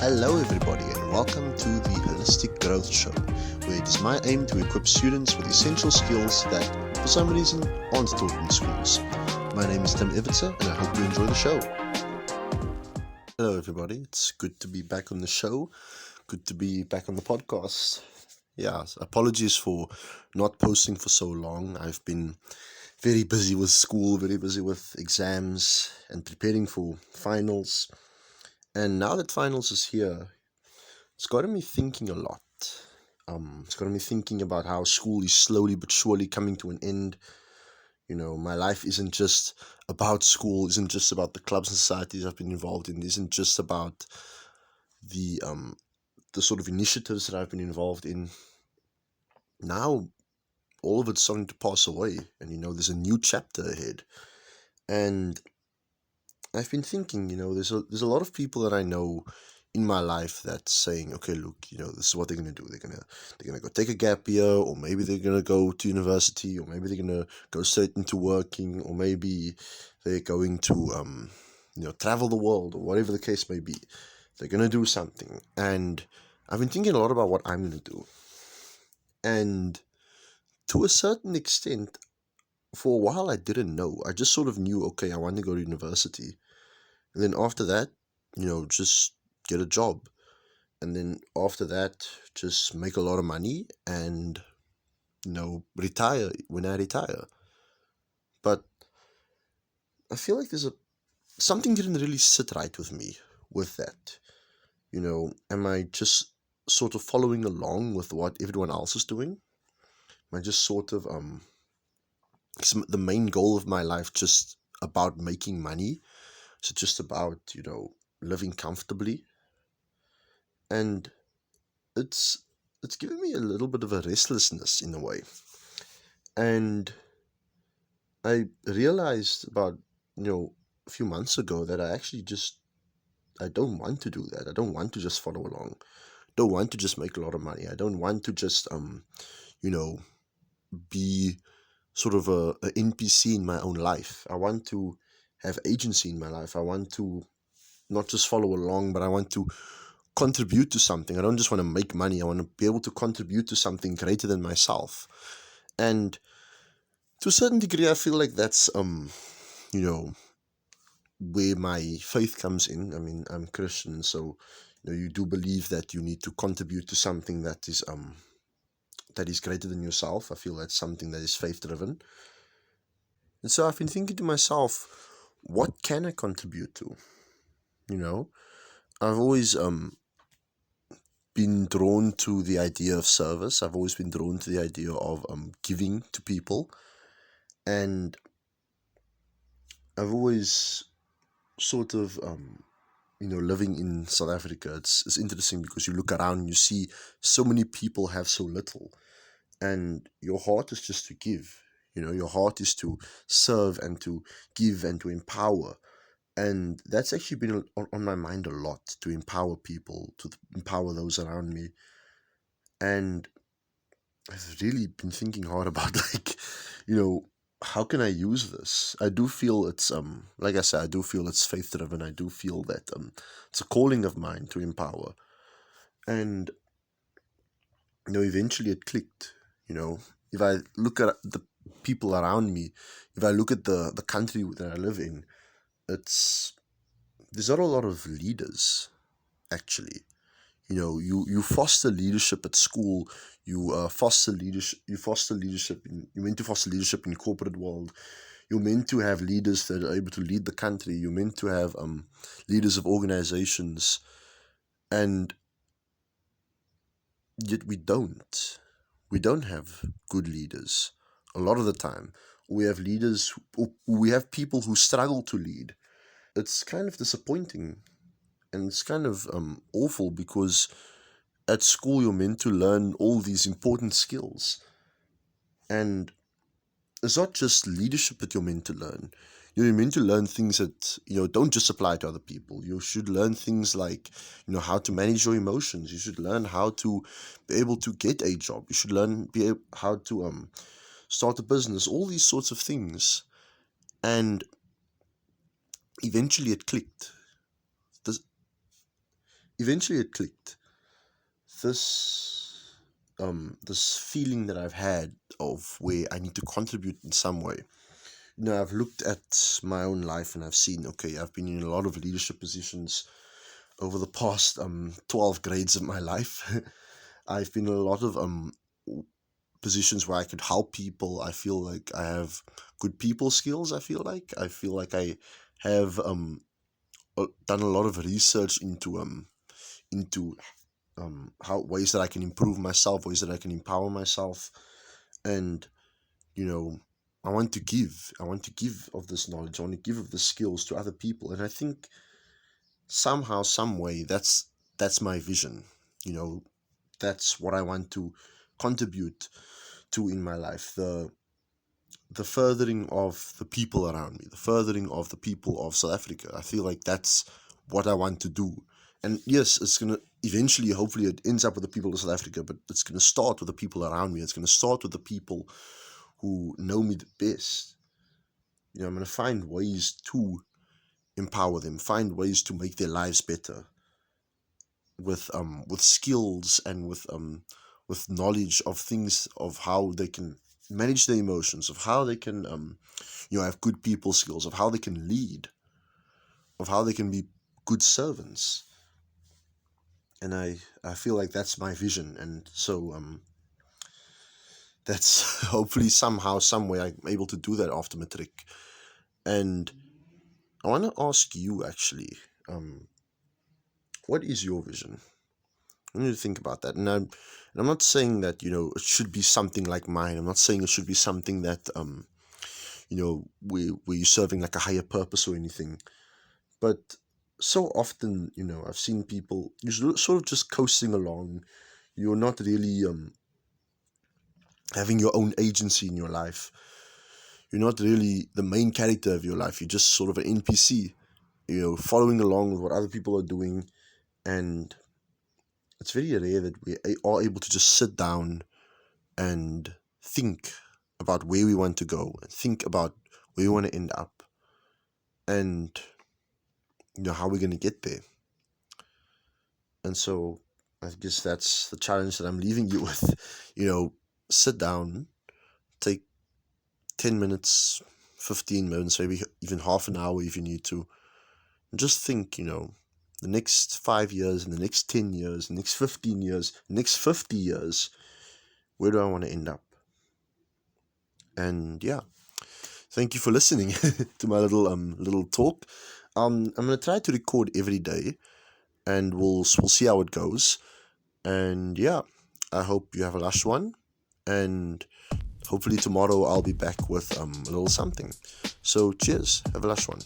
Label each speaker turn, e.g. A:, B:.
A: Hello, everybody, and welcome to the Holistic Growth Show, where it is my aim to equip students with essential skills that, for some reason, aren't taught in schools. My name is Tim Ivitzer, and I hope you enjoy the show. Hello, everybody. It's good to be back on the show. Good to be back on the podcast. Yeah, apologies for not posting for so long. I've been very busy with school, very busy with exams, and preparing for finals. And now that finals is here, it's gotten me thinking a lot. It's gotten me thinking about how school is slowly but surely coming to an end. My life isn't just about school, isn't just about the clubs and societies I've been involved in, isn't just about the sort of initiatives that I've been involved in. Now, all of it's starting to pass away, and there's a new chapter ahead. And I've been thinking, there's a lot of people that I know in my life that's saying, okay, look, this is what they're gonna do. They're gonna go take a gap year, or maybe they're gonna go to university, or maybe they're gonna go straight into working, or maybe they're going to travel the world, or whatever the case may be. They're gonna do something, and I've been thinking a lot about what I'm gonna do, and to a certain extent, for a while I didn't know. I just sort of knew, okay, I want to go to university. And then after that, just get a job. And then after that, just make a lot of money and, retire when I retire. But I feel like something didn't really sit right with me with that. Am I just sort of following along with what everyone else is doing? Am I just sort of, is the main goal of my life just about making money? Is it just about, living comfortably? And it's it's given me a little bit of a restlessness in a way. And I realized about, a few months ago that I don't want to do that. I don't want to just follow along. I don't want to just make a lot of money. I don't want to just you know, be sort of a NPC in my own life. I want to have agency in my life. I want to not just follow along, but I want to contribute to something. I don't just want to make money. I want to be able to contribute to something greater than myself. And to a certain degree, I feel like that's you know, where my faith comes in. I mean, I'm Christian, so you do believe that you need to contribute to something that is greater than yourself. I feel that's something that is faith driven. And so I've been thinking to myself, what can I contribute to? I've always been drawn to the idea of service. I've always been drawn to the idea of giving to people. And I've always sort of, living in South Africa, it's interesting because you look around and you see so many people have so little. And your heart is just to give. Your heart is to serve and to give and to empower. And that's actually been on my mind a lot, to empower people, to empower those around me. And I've really been thinking hard about how can I use this? I do feel it's like I said, I do feel it's faith driven. I do feel that it's a calling of mine to empower. And eventually it clicked. If I look at the people around me, if I look at the country that I live in, there's not a lot of leaders actually. You foster leadership at school. You foster leadership you're meant to foster leadership in corporate world. You're meant to have leaders that are able to lead the country. You're meant to have leaders of organizations, and yet we don't have good leaders a lot of the time. We have people who struggle to lead. It's kind of disappointing, and it's kind of awful, because at school you're meant to learn all these important skills, and it's not just leadership that you're meant to learn. You're meant to learn things that don't just apply to other people. You should learn things like how to manage your emotions. You should learn how to be able to get a job. You should how to start a business, all these sorts of things. And eventually it clicked. This, eventually it clicked. This feeling that I've had of where I need to contribute in some way. I've looked at my own life and I've seen, okay, I've been in a lot of leadership positions over the past 12 grades of my life. I've been in a lot of positions where I could help people. I feel like I have good people skills. I feel like I have done a lot of research into how ways that I can improve myself, ways that I can empower myself, and you know I want to give. I want to give of this knowledge. I want to give of the skills to other people, and I think somehow, some way, that's my vision. You know, that's what I want to contribute to in my life. The furthering of the people around me, the furthering of the people of South Africa. I feel like that's what I want to do. And yes, it's gonna eventually, hopefully, it ends up with the people of South Africa, but it's gonna start with the people around me. It's gonna start with the people who know me the best. I'm gonna find ways to empower them, find ways to make their lives better with skills and with knowledge of things, of how they can manage their emotions, of how they can have good people skills, of how they can lead, of how they can be good servants. And I feel like that's my vision, and so that's hopefully somehow, some way, I'm able to do that after matric. And I want to ask you, actually, what is your vision? I need to think about that. And I'm not saying that it should be something like mine. I'm not saying it should be something that where you're serving like a higher purpose or anything. But so often, I've seen people, you're sort of just coasting along. You're not really having your own agency in your life. You're not really the main character of your life. You're just sort of an NPC, following along with what other people are doing. And it's very rare that we are able to just sit down and think about where we want to go, and think about where we want to end up, and how we're going to get there. And so I guess that's the challenge that I'm leaving you with. Sit down, take 10 minutes, 15 minutes, maybe even half an hour if you need to, and just think, the next 5 years, and the next 10 years, the next 15 years, the next 50 years, where do I want to end up? And yeah, thank you for listening to my little talk. I'm gonna try to record every day, and we'll see how it goes. And yeah, I hope you have a lush one, and hopefully tomorrow I'll be back with a little something. So cheers, have a lush one.